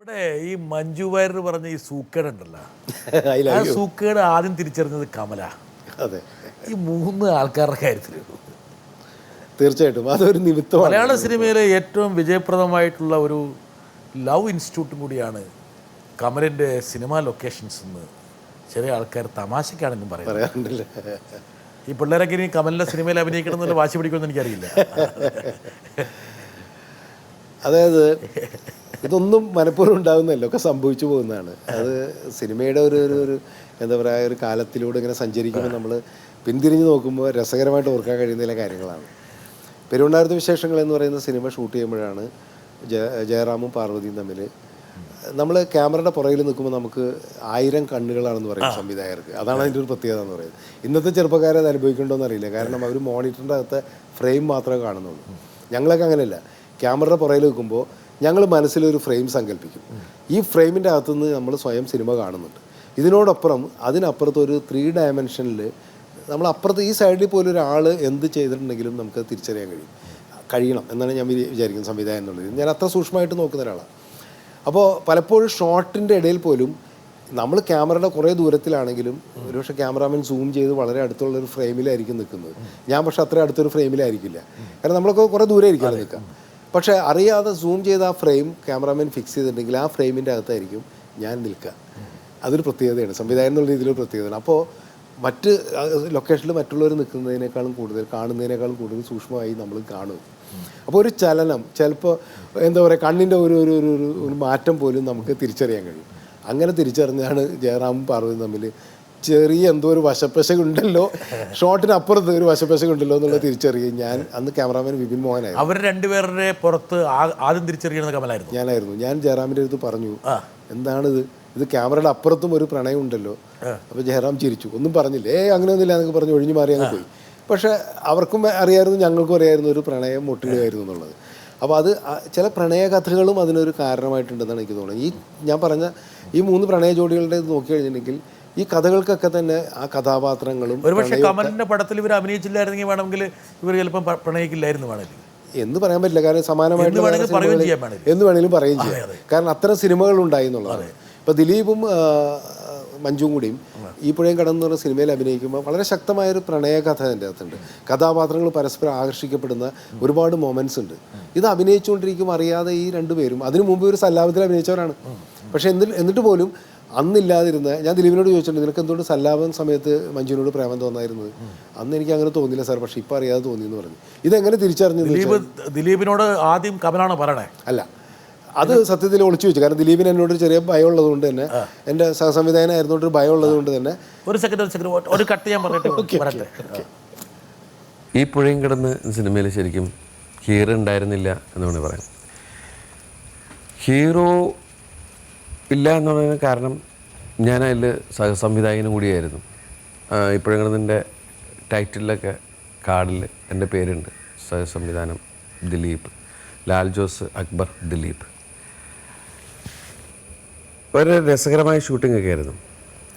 ഇവിടെ ഈ മഞ്ജു വാര്യർ പറഞ്ഞ ഈ സൂക്കേട് ഉണ്ടല്ലോ, ആ സൂക്കേട് ആദ്യം തിരിച്ചറിഞ്ഞത് കമല. അതെ, ഈ മൂന്ന് ആൾക്കാരുടെ കാര്യത്തിൽ തീർച്ചയായിട്ടും അതൊരു നിമിത്തം. മലയാള സിനിമയിലെ ഏറ്റവും വിജയപ്രദമായിട്ടുള്ള ഒരു ലവ് ഇൻസ്റ്റിറ്റ്യൂട്ടും കൂടിയാണ് കമലിൻ്റെ സിനിമാ ലൊക്കേഷൻസ് എന്ന് ചെറിയ ആൾക്കാർ തമാശക്കാണെന്നും പറയാറുണ്ടല്ലേ. ഈ പിള്ളേരൊക്കെ ഇനി കമലിൻ്റെ സിനിമയിൽ അഭിനയിക്കണം എന്നുള്ള വാശി പിടിക്കുമെന്ന് എനിക്കറിയില്ല. അതായത് ഇതൊന്നും മനഃപൂർവ്വം ഉണ്ടാകുന്നതല്ല, ഒക്കെ സംഭവിച്ചു പോകുന്നതാണ്. അത് സിനിമയുടെ ഒരു എന്താ പറയുക, ഒരു കാലത്തിലൂടെ ഇങ്ങനെ സഞ്ചരിക്കുമ്പോൾ നമ്മൾ പിന്തിരിഞ്ഞ് നോക്കുമ്പോൾ രസകരമായിട്ട് ഓർക്കാൻ കഴിയുന്ന ചില കാര്യങ്ങളാണ്. പെരുവണ്ണാരത്തെ വിശേഷങ്ങൾ എന്ന് പറയുന്ന സിനിമ ഷൂട്ട് ചെയ്യുമ്പോഴാണ് ജയറാമും പാർവതിയും തമ്മിൽ നമ്മൾ ക്യാമറയുടെ പുറകിൽ നിൽക്കുമ്പോൾ നമുക്ക് 1000 കണ്ണുകളാണെന്ന് പറയും സംവിധായകർക്ക്. അതാണ് അതിൻ്റെ ഒരു പ്രത്യേകത എന്ന് പറയുന്നത്. ഇന്നത്തെ ചെറുപ്പക്കാരെ അത് അനുഭവിക്കേണ്ടോന്ന് അറിയില്ല, കാരണം അവർ മോണിറ്ററിൻ്റെ അകത്തെ ഫ്രെയിം മാത്രമേ കാണുന്നുള്ളൂ. ഞങ്ങളൊക്കെ അങ്ങനെയല്ല, ക്യാമറയുടെ പുറകിൽ നിൽക്കുമ്പോൾ ഞങ്ങൾ മനസ്സിലൊരു ഫ്രെയിം സങ്കല്പിക്കും. ഈ ഫ്രെയിമിൻ്റെ അകത്തുനിന്ന് നമ്മൾ സ്വയം സിനിമ കാണുന്നുണ്ട്. ഇതിനോടൊപ്പം അതിനപ്പുറത്ത് ഒരു 3 ഡയമെൻഷനിൽ നമ്മൾ അപ്പുറത്ത് ഈ സൈഡിൽ പോലും ഒരാൾ എന്ത് ചെയ്തിട്ടുണ്ടെങ്കിലും നമുക്ക് തിരിച്ചറിയാൻ കഴിയണം എന്നാണ് ഞാൻ വിചാരിക്കുന്നത് സംവിധാനം എന്നുള്ളത്. ഞാൻ അത്ര സൂക്ഷ്മമായിട്ട് നോക്കുന്ന ഒരാളാണ്. അപ്പോൾ പലപ്പോഴും ഷോട്ടിൻ്റെ ഇടയിൽ പോലും നമ്മൾ ക്യാമറയുടെ കുറേ ദൂരത്തിലാണെങ്കിലും ഒരുപക്ഷെ ക്യാമറാമാൻ സൂം ചെയ്ത് വളരെ അടുത്തുള്ളൊരു ഫ്രെയിമിലായിരിക്കും നിൽക്കുന്നത്. ഞാൻ പക്ഷേ അത്ര അടുത്തൊരു ഫ്രെയിമിലായിരിക്കില്ല, കാരണം നമ്മളൊക്കെ കുറേ ദൂരെ ആയിരിക്കും നിൽക്കുക. പക്ഷേ അറിയാതെ സൂം ചെയ്ത് ആ ഫ്രെയിം ക്യാമറാമാൻ ഫിക്സ് ചെയ്തിട്ടുണ്ടെങ്കിൽ ആ ഫ്രെയിമിൻ്റെ അകത്തായിരിക്കും ഞാൻ നിൽക്കുക. അതൊരു പ്രത്യേകതയാണ്, സംവിധാനം എന്നുള്ള രീതിയിലൊരു പ്രത്യേകതയാണ്. അപ്പോൾ മറ്റ് ലൊക്കേഷനിൽ മറ്റുള്ളവർ നിൽക്കുന്നതിനേക്കാളും കൂടുതൽ, കാണുന്നതിനേക്കാളും കൂടുതൽ സൂക്ഷ്മമായി നമ്മൾ കാണും. അപ്പോൾ ഒരു ചലനം, ചിലപ്പോൾ എന്താ പറയുക, കണ്ണിൻ്റെ ഒരു മാറ്റം പോലും നമുക്ക് തിരിച്ചറിയാൻ കഴിയും. അങ്ങനെ തിരിച്ചറിഞ്ഞാണ് ജയറാമും പാർവതിയും തമ്മിൽ ചെറിയ എന്തോ ഒരു വശപ്പശകുണ്ടല്ലോ, ഷോട്ടിനപ്പുറത്ത് ഒരു വശപ്പശകുണ്ടല്ലോ എന്നുള്ളത് തിരിച്ചറിയുകയും ഞാൻ അന്ന് ക്യാമറാമാൻ വിപിൻ മോഹനായിരുന്നു. അവർ രണ്ടുപേരുടെ പുറത്ത് ആദ്യം തിരിച്ചറിയുന്നത് കമലായിരുന്നു. ഞാൻ ജയറാമിൻ്റെ അടുത്ത് പറഞ്ഞു, എന്താണിത്, ഇത് ക്യാമറയുടെ അപ്പുറത്തും ഒരു പ്രണയം ഉണ്ടല്ലോ. അപ്പോൾ ജയറാം ചിരിച്ചു, ഒന്നും പറഞ്ഞില്ല, അങ്ങനെയൊന്നുമില്ല എന്നൊക്കെ പറഞ്ഞ് ഒഴിഞ്ഞു മാറി അങ്ങ് പോയി. പക്ഷേ അവർക്കും അറിയായിരുന്നു, ഞങ്ങൾക്കും അറിയായിരുന്നു ഒരു പ്രണയം മുട്ടിടുകയായിരുന്നു എന്നുള്ളത്. അപ്പോൾ അത് ചില പ്രണയകഥകളും അതിനൊരു കാരണമായിട്ടുണ്ടെന്നാണ് എനിക്ക് തോന്നുന്നത്. ഈ ഞാൻ പറഞ്ഞ ഈ 3 പ്രണയ ജോഡികളുടെ നോക്കി കഴിഞ്ഞിട്ടുണ്ടെങ്കിൽ ഈ കഥകൾക്കൊക്കെ തന്നെ ആ കഥാപാത്രങ്ങളും. ഒരുപക്ഷെ കമലിൻ്റെ പടത്തിൽ ഇവർ അഭിനയിച്ചില്ലായിരുന്നെങ്കിൽ വേണമെങ്കിൽ ഇവർ ചിലപ്പം പ്രണയിക്കില്ലായിരുന്നു വേണമെങ്കിൽ എന്ന് പറയാൻ പറ്റില്ല, കാരണം സമാനമായിട്ട് എന്ന് വേണമെങ്കിലും പറയുകയും ചെയ്യാം. കാരണം അത്തരം സിനിമകൾ ഉണ്ടായി എന്നുള്ളതാണ്. ഇപ്പോൾ ദിലീപും മഞ്ജുവും കൂടിയും ഈ പുഴയും കടന്ന് പറഞ്ഞ സിനിമയിൽ അഭിനയിക്കുമ്പോൾ വളരെ ശക്തമായൊരു പ്രണയകഥ എൻ്റെ അകത്തുണ്ട്. കഥാപാത്രങ്ങൾ പരസ്പരം ആകർഷിക്കപ്പെടുന്ന ഒരുപാട് മൊമെൻറ്റ്സ് ഉണ്ട്. ഇത് അഭിനയിച്ചുകൊണ്ടിരിക്കും അറിയാതെ ഈ 2 പേരും അതിനു മുമ്പ് ഒരു സല്ലാപത്തിൽ അഭിനയിച്ചവരാണ്. പക്ഷേ എന്നിട്ട് പോലും അന്നില്ലാതിരുന്ന, ഞാൻ ദിലീപിനോട് ചോദിച്ചിട്ടുണ്ട്, നിനക്ക് എന്തുകൊണ്ട് സല്ലാപം സമയത്ത് മഞ്ജുവിനോട് പ്രേമം തോന്നായിരുന്നത്? അന്ന് എനിക്ക് അങ്ങനെ തോന്നിയില്ല സാർ, പക്ഷേ ഇപ്പം അറിയാതെ തോന്നിയെന്ന് പറഞ്ഞു. ഇതെങ്ങനെ തിരിച്ചറിഞ്ഞത്? ദിലീപിനോട് ആദ്യം കമലാണ് പറയണേ? അല്ല, അത് സത്യത്തിൽ ഒളിച്ചു വെച്ചു. കാരണം ദിലീപിന് എന്നോട് ചെറിയ ഭയം ഉള്ളത് കൊണ്ട് തന്നെ, എൻ്റെ സഹസംവിധായകനായിരുന്നോണ്ട് ഭയം ഉള്ളത് കൊണ്ട് തന്നെ. ഒരു സെക്കൻഡ് ഒരു കട്ട് ഞാൻ പറഞ്ഞിട്ട്. ഈ പുഴയും കിടന്ന് സിനിമയിൽ ശരിക്കും ഹീറോ ഉണ്ടായിരുന്നില്ല എന്ന് വേണമെങ്കിൽ പറയാം. ഹീറോ ഇല്ല എന്ന് പറയുന്ന കാരണം ഞാനതിൽ സഹസംവിധായകനും കൂടിയായിരുന്നു. ഇപ്പോഴും കിടന്നതിൻ്റെ ടൈറ്റിലൊക്കെ കാർഡിൽ എൻ്റെ പേരുണ്ട്, സഹസംവിധാനം ദിലീപ്, ലാൽ ജോസ് അക്ബർ ദിലീപ്. ഒരു രസകരമായ ഷൂട്ടിംഗ് ഒക്കെ ആയിരുന്നു.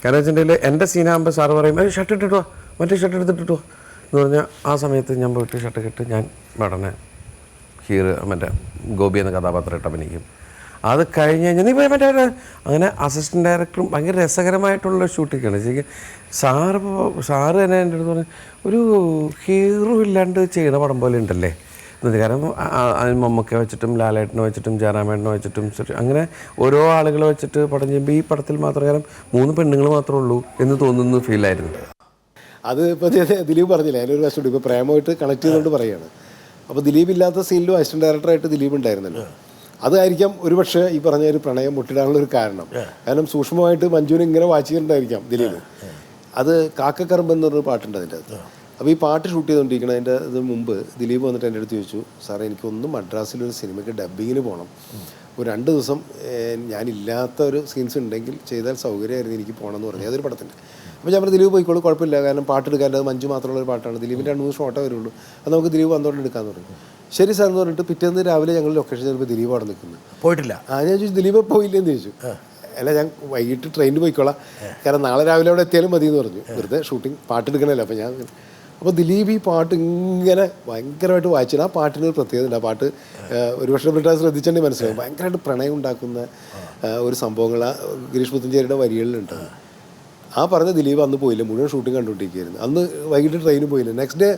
കാരണം വെച്ചിട്ടുണ്ടെങ്കിൽ എൻ്റെ സീനാകുമ്പോൾ സാറ് പറയും, ഷർട്ട് ഇട്ടിട്ടോ, മറ്റേ ഷർട്ട് എടുത്തിട്ടോ എന്ന് പറഞ്ഞാൽ ആ സമയത്ത് ഞാൻ പോയിട്ട് ഷർട്ട് ഇട്ട് ഞാൻ ഉടനെ മറ്റേ ഗോപി എന്ന കഥാപാത്രമായിട്ട് അഭിനയിക്കും. അത് കഴിഞ്ഞ് കഴിഞ്ഞാൽ നീ മറ്റേ അങ്ങനെ അസിസ്റ്റൻറ്റ് ഡയറക്ടറും ഭയങ്കര രസകരമായിട്ടുള്ള ഷൂട്ടിങ്ങാണ് ശരിക്കും. സാറ് തന്നെ എൻ്റെ അടുത്ത് പറഞ്ഞു, ഒരു ഹീറോ ഇല്ലാണ്ട് ചെയ്യുന്ന പടം പോലെ ഉണ്ടല്ലേ. കാരണം മമ്മൂക്കെ വെച്ചിട്ടും ലാലേട്ടനെ വെച്ചിട്ടും ജയറാമേട്ടനെ വെച്ചിട്ടും അങ്ങനെ ഓരോ ആളുകളെ വെച്ചിട്ട് പടം ചെയ്യുമ്പോൾ ഈ പടത്തിൽ മാത്രം കാരണം 3 പെണ്ണുങ്ങൾ മാത്രമേ ഉള്ളൂ എന്ന് തോന്നുന്നു ഫീലായിരുന്നു. അത് ഇപ്പോൾ ദിലീപ് പറഞ്ഞില്ല, അതിനൊരു വശമുണ്ട്. ഇപ്പോൾ പ്രേമമായിട്ട് കണക്ട് ചെയ്തുകൊണ്ട് പറയുകയാണ്. അപ്പോൾ ദിലീപ് ഇല്ലാത്ത സീനിലും അസിസ്റ്റൻറ്റ് ഡയറക്ടറായിട്ട് ദിലീപ് ഉണ്ടായിരുന്നല്ലോ. അതായിരിക്കാം ഒരുപക്ഷെ ഈ പറഞ്ഞ ഒരു പ്രണയം മുട്ടിടാനുള്ള ഒരു കാരണം. കാരണം സൂക്ഷ്മമായിട്ട് മഞ്ജുവിനെ ഇങ്ങനെ വായിച്ചിട്ടുണ്ടായിരിക്കാം ദിലീപ്. അത് കാക്കക്കറമ്പ് എന്നൊരു പാട്ടുണ്ട് അതിൻ്റെ അകത്ത്. അപ്പോൾ ഈ പാട്ട് ഷൂട്ട് ചെയ്തുകൊണ്ടിരിക്കണതിൻ്റെ മുമ്പ് ദിലീപ് വന്നിട്ട് എൻ്റെ അടുത്ത് ചോദിച്ചു, സാറേ എനിക്കൊന്നും മദ്രാസിലൊരു സിനിമയ്ക്ക് ഡബ്ബിങ്ങിന് പോകണം, ഒരു 2 ദിവസം ഞാനില്ലാത്ത ഒരു സീൻസ് ഉണ്ടെങ്കിൽ ചെയ്താൽ സൗകര്യമായിരുന്നു, എനിക്ക് പോകണമെന്ന് പറഞ്ഞു. അതൊരു പടത്തിൻ്റെ. അപ്പോൾ ഞാൻ പറഞ്ഞു, ദിലീപ് പോയിക്കോളൂ, കുഴപ്പമില്ല, കാരണം പാട്ടെടുക്കാൻ അത് മഞ്ജു മാത്രമുള്ളൊരു പാട്ടാണ്, ദിലീപിൻ്റെ 2-3 ഷോട്ടേ വരുള്ളൂ, അത് നമുക്ക് ദിലീപ് വന്നോണ്ട് എടുക്കാമെന്ന് പറഞ്ഞു. ശരി സാർ എന്ന് പറഞ്ഞിട്ട് പിറ്റേന്ന് രാവിലെ ഞങ്ങൾ ലൊക്കേഷൻ ചിലപ്പോൾ ദിലീപ് അവിടെ നിൽക്കുന്നത് പോയിട്ടില്ല. ഞാൻ ചോദിച്ചു, ദിലീപ് പോയില്ലെന്ന് ചോദിച്ചു. അല്ല, ഞാൻ വൈകിട്ട് ട്രെയിനിൽ പോയിക്കോളാം, കാരണം നാളെ രാവിലെ അവിടെ എത്തിയാലും മതി എന്ന് പറഞ്ഞു. വെറുതെ ഷൂട്ടിങ് പാട്ടെടുക്കണമല്ലോ. അപ്പോൾ ഞാൻ അപ്പോൾ ദിലീപ് ഈ പാട്ട് ഇങ്ങനെ ഭയങ്കരമായിട്ട് വായിച്ചിട്ട് ആ പാട്ടിനൊരു പ്രത്യേകത ഉണ്ട്. ആ പാട്ട് ഒരുപക്ഷെ ബ്രിട്ടാസ് ശ്രദ്ധിച്ചിട്ടുണ്ടെങ്കിൽ മനസ്സിലാവും, ഭയങ്കരമായിട്ട് പ്രണയം ഉണ്ടാക്കുന്ന ഒരു സംഭവങ്ങൾ ആ ഗിരീഷ് പുത്തഞ്ചേരിയുടെ വരികളിലുണ്ട്. ആ പറഞ്ഞ ദിലീപ് അന്ന് പോയില്ല, മുഴുവൻ ഷൂട്ടിംഗ് കണ്ടുകൊണ്ടിരിക്കുകയായിരുന്നു. അന്ന് വൈകിട്ട് ട്രെയിന് പോയില്ല. നെക്സ്റ്റ് ഡേ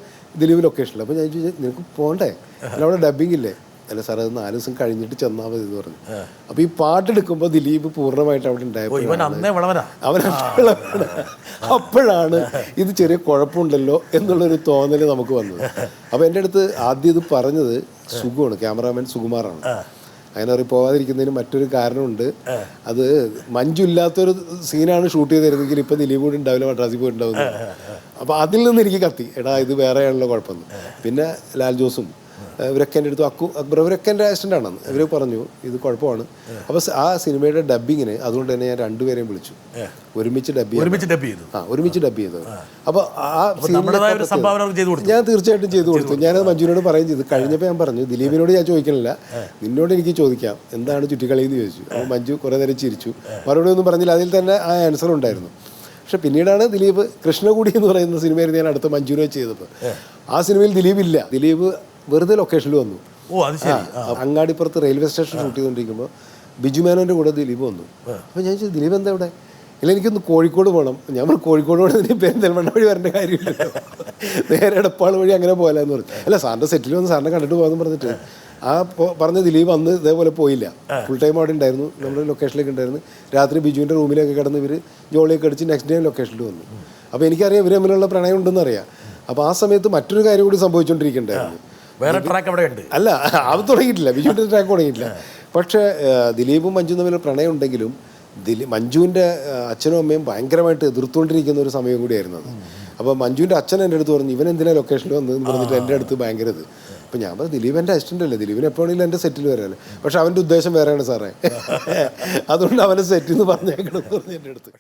ദിലീപ് ലൊക്കേഷനിൽ. അപ്പോൾ ഞാൻ ചോദിച്ചാൽ നിനക്ക് പോകണ്ടേ, അല്ല അവിടെ ഡബ്ബിംഗ് ഇല്ലേ? അല്ല സാർ അത് 4 ദിവസം കഴിഞ്ഞിട്ട് ചെന്നാൽ മതി എന്ന് പറഞ്ഞു. അപ്പോൾ ഈ പാട്ടെടുക്കുമ്പോൾ ദിലീപ് പൂർണ്ണമായിട്ട് അവിടെ ഉണ്ടായപ്പോൾ അപ്പോഴാണ് ഇത് ചെറിയ കുഴപ്പമുണ്ടല്ലോ എന്നുള്ളൊരു തോന്നൽ നമുക്ക് വന്നത്. അപ്പോൾ എൻ്റെ അടുത്ത് ആദ്യം ഇത് പറഞ്ഞത് സുഖമാണ്, ക്യാമറാമാൻ സുകുമാറാണ്. അങ്ങനെ പറയും പോകാതിരിക്കുന്നതിന് മറ്റൊരു കാരണമുണ്ട്. അത് മഞ്ജു ഇല്ലാത്തൊരു സീനാണ് ഷൂട്ട് ചെയ്തിരുന്നെങ്കിൽ ഇപ്പം ദിലീപ് കൂടി ഉണ്ടാവില്ല, മദ്രാസിൽ പോയിട്ടുണ്ടാവുന്നു. അപ്പോൾ അതിൽ നിന്ന് എനിക്ക് കത്തി, എടാ ഇത് വേറെയാണല്ലോ കുഴപ്പമെന്ന്. പിന്നെ ലാൽ ജോസും ഇവരൊക്കെ എൻ്റെ അടുത്ത് അക്ബർ ഇവരൊക്കെ എൻ്റെ അസിസ്റ്റൻ്റാണ്. ഇവർ പറഞ്ഞു ഇത് കുഴപ്പമാണ്. അപ്പോൾ ആ സിനിമയുടെ ഡബ്ബിങ്ങിന് അതുകൊണ്ട് തന്നെ ഞാൻ 2 പേരെയും വിളിച്ചു, ഒരുമിച്ച് ഡബ് ചെയ്തു. അപ്പോൾ ആ ഞാൻ തീർച്ചയായിട്ടും ചെയ്തു കൊടുത്തു. ഞാനത് മഞ്ജുവിനോട് പറയുകയും ചെയ്തു. കഴിഞ്ഞപ്പോൾ ഞാൻ പറഞ്ഞു ദിലീപിനോട് ഞാൻ ചോദിക്കണില്ല, നിന്നോട് എനിക്ക് ചോദിക്കാം എന്താണ് ചുറ്റിക്കളി എന്ന് ചോദിച്ചു. അപ്പോൾ മഞ്ജു കുറേ നേരം ചിരിച്ചു, മറുപടി ഒന്നും പറഞ്ഞില്ല. അതിൽ തന്നെ ആ ആൻസർ ഉണ്ടായിരുന്നു. പക്ഷെ പിന്നീടാണ് ദിലീപ് കൃഷ്ണകുടി എന്ന് പറയുന്ന സിനിമയിൽ ഞാൻ അടുത്ത മഞ്ജുവിനെ ചെയ്തപ്പോൾ ആ സിനിമയിൽ ദിലീപ് ഇല്ല. ദിലീപ് വെറുതെ ലൊക്കേഷനിൽ വന്നു. അങ്ങാടിപ്പുറത്ത് റെയിൽവേ സ്റ്റേഷൻ ഷൂട്ട് ചെയ്തുകൊണ്ടിരിക്കുമ്പോൾ ബിജു മേനോൻ്റെ കൂടെ ദിലീപ് വന്നു. അപ്പോൾ ഞാൻ ചോദിച്ചു ദിലീപ് എന്താ ഇവിടെ? ഇല്ല എനിക്കൊന്ന് കോഴിക്കോട് പോകണം. ഞാൻ കോഴിക്കോട് പോകണമെന്ന് പെരിന്തൽമണ്ണ വഴി വരേണ്ട കാര്യമില്ലല്ലോ, നേരെ എടപ്പാൾ വഴി അങ്ങനെ പോകാമെന്ന് പറഞ്ഞു. അല്ല സാറിൻ്റെ സെറ്റിൽ വന്ന് സാറിനെ കണ്ടിട്ട് പോകാമെന്ന് പറഞ്ഞിട്ട് ആ പറഞ്ഞ ദിലീപ് അന്ന് ഇതേപോലെ പോയില്ല. ഫുൾ ടൈം അവിടെ ഉണ്ടായിരുന്നു, നമ്മുടെ ലൊക്കേഷനിലേക്ക് ഉണ്ടായിരുന്നു. രാത്രി ബിജുവിൻ്റെ റൂമിലേക്ക് കിടന്ന് ഇവർ ജോളിയൊക്കെ അടിച്ച് നെക്സ്റ്റ് ഡേ ലൊക്കേഷനിൽ വന്നു. അപ്പോൾ എനിക്കറിയാം ഇവർ തമ്മിലുള്ള പ്രണയം ഉണ്ടെന്ന് അറിയാം. അപ്പോൾ ആ സമയത്ത് മറ്റൊരു കാര്യം കൂടി സംഭവിച്ചുകൊണ്ടിരിക്കുന്നുണ്ടായിരുന്നു. വേറെ ട്രാക്ക് അവിടെ ഉണ്ട്. അല്ല അത് തുടങ്ങിയിട്ടില്ല, ബിജുവിൻ്റെ ട്രാക്ക് തുടങ്ങിയിട്ടില്ല. പക്ഷേ ദിലീപും മഞ്ജു തമ്മിൽ പ്രണയം ഉണ്ടെങ്കിലും മഞ്ജുവിൻ്റെ അച്ഛനും അമ്മയും ഭയങ്കരമായിട്ട് എതിർത്തുകൊണ്ടിരിക്കുന്ന ഒരു സമയം കൂടിയായിരുന്നു അത്. അപ്പോൾ മഞ്ജുവിൻ്റെ അച്ഛൻ എൻ്റെ അടുത്ത് പറഞ്ഞു ഇവൻ എന്തിനാണ് ലൊക്കേഷനിൽ വന്നതെന്ന് പറഞ്ഞിട്ട് എൻ്റെ അടുത്ത് ഭയങ്കര ഇത്. അപ്പോൾ ഞാൻ പറഞ്ഞു ദിലീപ് എൻ്റെ അസിസ്റ്റൻ്റ് അല്ലേ, ദിലീപിന് എപ്പോഴെങ്കിലും എൻ്റെ സെറ്റിൽ വരാമല്ലോ. പക്ഷെ അവൻ്റെ ഉദ്ദേശം വേറെയാണ് സാറേ, അതുകൊണ്ട് അവനെ സെറ്റിൽ നിന്ന് പറഞ്ഞേക്കണമെന്ന് പറഞ്ഞു എൻ്റെ അടുത്ത്.